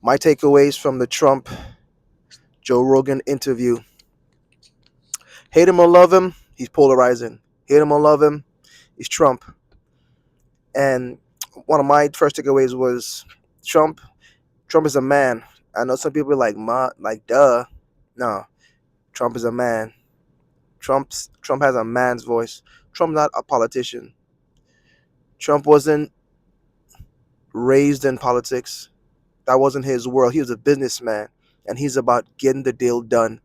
My takeaways from the Trump Joe Rogan interview: hate him or love him, he's polarizing. Hate him or love him, he's Trump. And one of my first takeaways was Trump. Trump is a man. I know some people are like, like, duh. No, Trump is a man. Trump has a man's voice. Trump not a politician. Trump wasn't raised in politics. That wasn't his world. He was a businessman, and he's about getting the deal done.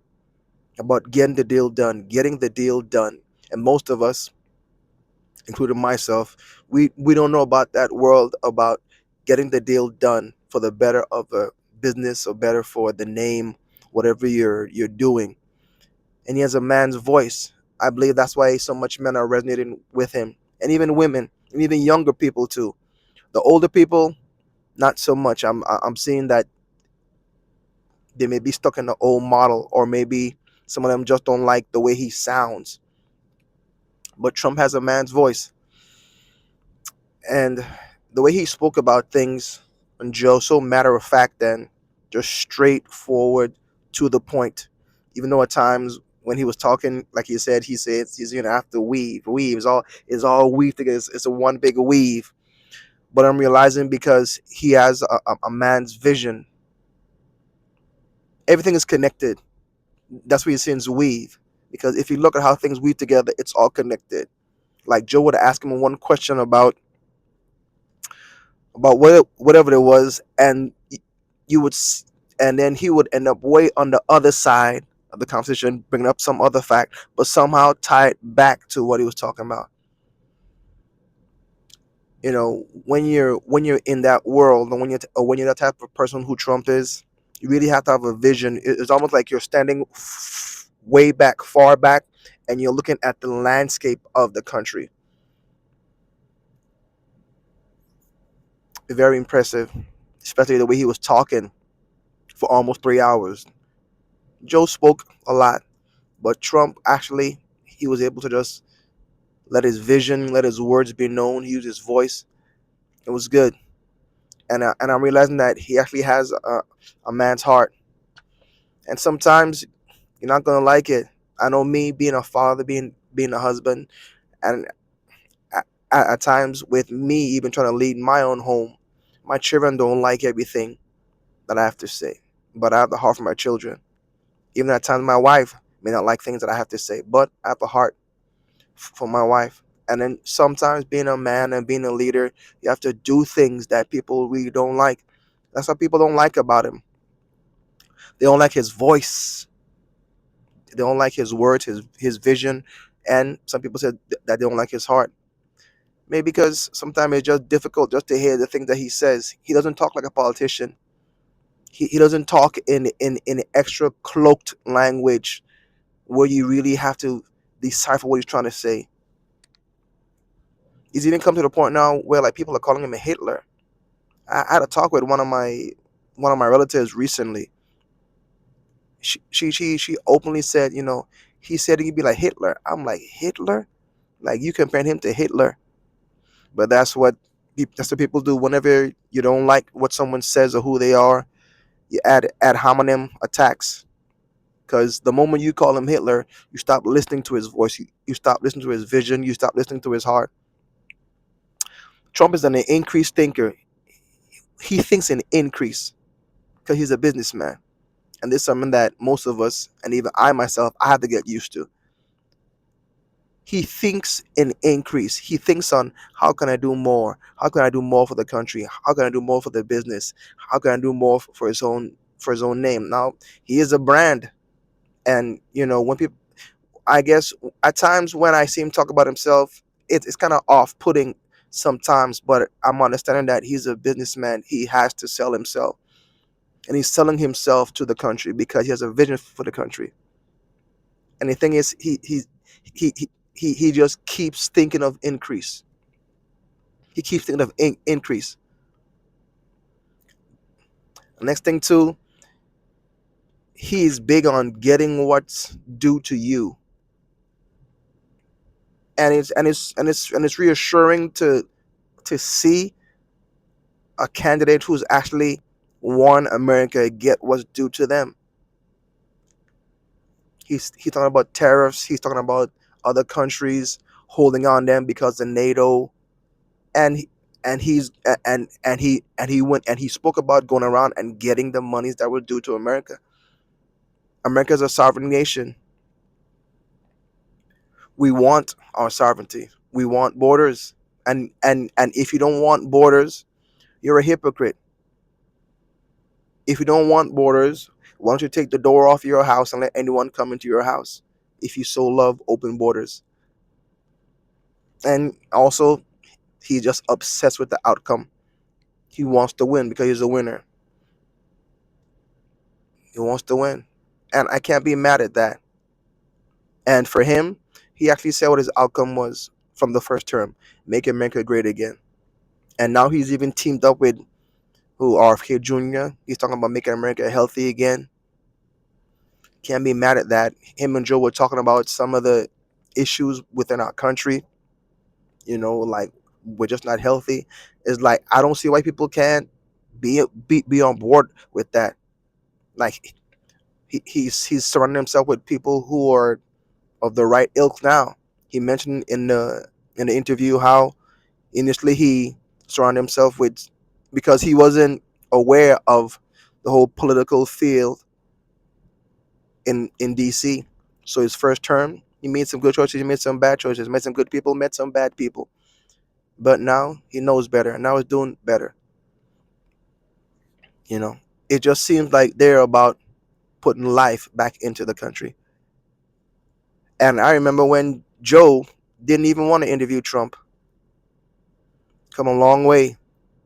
About getting the deal done, getting the deal done. And most of us, including myself, we don't know about that world, about getting the deal done for the better of a business or better for the name, whatever you're doing. And he has a man's voice. I believe that's why so much men are resonating with him, and even women, and even younger people too. The older people, not so much. I'm seeing that they may be stuck in the old model, or maybe some of them just don't like the way he sounds. But Trump has a man's voice, and the way he spoke about things, and Joe, so matter of fact, and just straightforward, to the point. Even though at times when he was talking, like he said he's gonna have to weave is all weave together. It's a one big weave. But I'm realizing, because he has a man's vision, everything is connected. That's what he's saying is weave. Because if you look at how things weave together, it's all connected. Like Joe would ask him one question about whatever it was, and you would, and then he would end up way on the other side of the conversation, bringing up some other fact, but somehow tie it back to what he was talking about. When you're in that world, and when you're that type of person who Trump is, you really have to have a vision. It's almost like you're standing way back, far back, and you're looking at the landscape of the country. Very impressive, especially the way he was talking for almost 3 hours. Joe spoke a lot, but Trump actually, he was able to just let his vision, let his words be known. He used his voice. It was good, and I'm realizing that he actually has a man's heart. And sometimes you're not gonna like it. I know me being a father, being a husband, and at times with me even trying to lead my own home, my children don't like everything that I have to say, but I have the heart for my children. Even at times, my wife may not like things that I have to say, but I have a heart for my wife. And then sometimes being a man and being a leader, you have to do things that people really don't like. That's what people don't like about him. They don't like his voice. They don't like his words, his vision, and some people said that they don't like his heart. Maybe because sometimes it's just difficult just to hear the things that he says. He doesn't talk like a politician. He doesn't talk in extra cloaked language where you really have to decipher what he's trying to say. He's even come to the point now where like people are calling him a Hitler. I had a talk with one of my relatives recently. She openly said, he said he'd be like Hitler. I'm like, Hitler? Like, you comparing him to Hitler? But that's what people do whenever you don't like what someone says or who they are. You add hominem attacks. Because the moment you call him Hitler, you stop listening to his voice. You stop listening to his vision. You stop listening to his heart. Trump is an increased thinker. He thinks in increase because he's a businessman. And this is something that most of us, and even I myself, I have to get used to. He thinks in increase. He thinks on, how can I do more? How can I do more for the country? How can I do more for the business? How can I do more for his own name? Now, he is a brand. And when people, I guess at times when I see him talk about himself, it's kind of off-putting sometimes, but I'm understanding that he's a businessman. He has to sell himself, and he's selling himself to the country because he has a vision for the country. And the thing is, he just keeps thinking of increase. He keeps thinking of increase. The next thing too, he's big on getting what's due to you, and it's reassuring to see a candidate who's actually warn America get what's due to them. He's talking about tariffs. He's talking about other countries holding on them because the NATO, and he went and he spoke about going around and getting the monies that were due to America. America is a sovereign nation. We want our sovereignty. We want borders. And if you don't want borders, you're a hypocrite. If you don't want borders, why don't you take the door off your house and let anyone come into your house? If you so love open borders. And also, he's just obsessed with the outcome. He wants to win because he's a winner. He wants to win. And I can't be mad at that. And for him, he actually said what his outcome was from the first term: make America great again. And now he's even teamed up with who, RFK Jr. He's talking about making America healthy again. Can't be mad at that. Him and Joe were talking about some of the issues within our country. Like we're just not healthy. It's like I don't see why people can't be on board with that. Like he's surrounding himself with people who are of the right ilk now. He mentioned in the interview how initially he surrounded himself with, because he wasn't aware of the whole political field in DC. So his first term, he made some good choices, he made some bad choices, met some good people, met some bad people. But now he knows better, and now he's doing better. You know, it just seems like they're about putting life back into the country. And I remember when Joe didn't even want to interview Trump. Come a long way,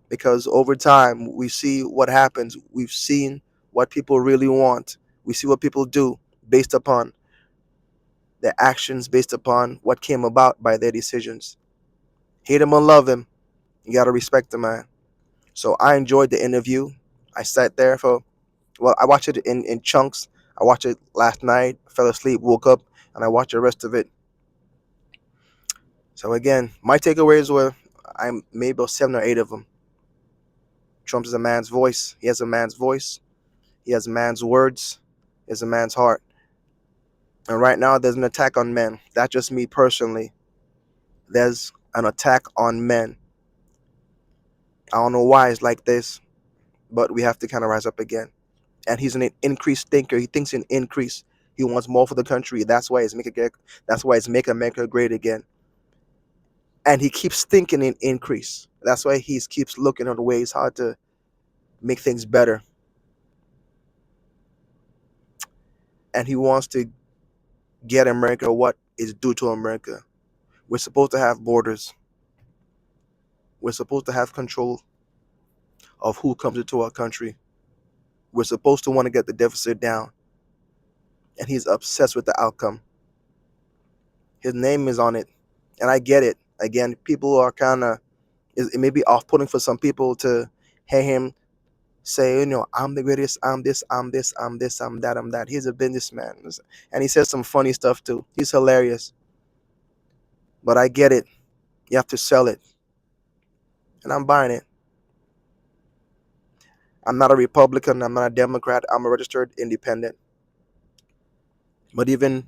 because over time we see what happens. We've seen what people really want. We see what people do based upon their actions, based upon what came about by their decisions. Hate him or love him, you gotta respect the man. So I enjoyed the interview. I sat there I watched it in chunks. I watched it last night, fell asleep, woke up, and I watched the rest of it. So again, my takeaways were, I made about 7 or 8 of them. Trump is a man's voice. He has a man's voice. He has man's words. He has a man's heart. And right now, there's an attack on men. That's just me personally. There's an attack on men. I don't know why it's like this, but we have to kind of rise up again. And he's an increased thinker. He thinks in increase. He wants more for the country. That's why it's make America great again. And he keeps thinking in increase. That's why he keeps looking at ways how to make things better. And he wants to get America what is due to America. We're supposed to have borders. We're supposed to have control of who comes into our country. We're supposed to want to get the deficit down. And he's obsessed with the outcome. His name is on it. And I get it. Again, people are kind of, it may be off putting for some people to hear him say, I'm the greatest, I'm this, I'm this, I'm this, I'm that, I'm that. He's a businessman. And he says some funny stuff too. He's hilarious. But I get it. You have to sell it. And I'm buying it. I'm not a Republican. I'm not a Democrat. I'm a registered independent. But even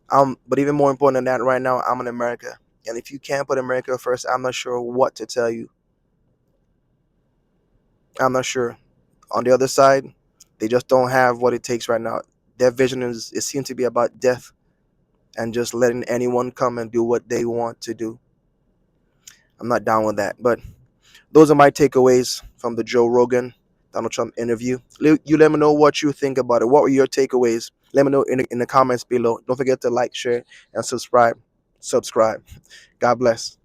but even more important than that, right now, I'm in America. And if you can't put America first, I'm not sure what to tell you. I'm not sure. On the other side, they just don't have what it takes right now. Their vision it seems to be about death and just letting anyone come and do what they want to do. I'm not down with that. But those are my takeaways from the Joe Rogan Donald Trump interview. You let me know what you think about it. What were your takeaways? Let me know in the comments below. Don't forget to like, share, and subscribe. God bless.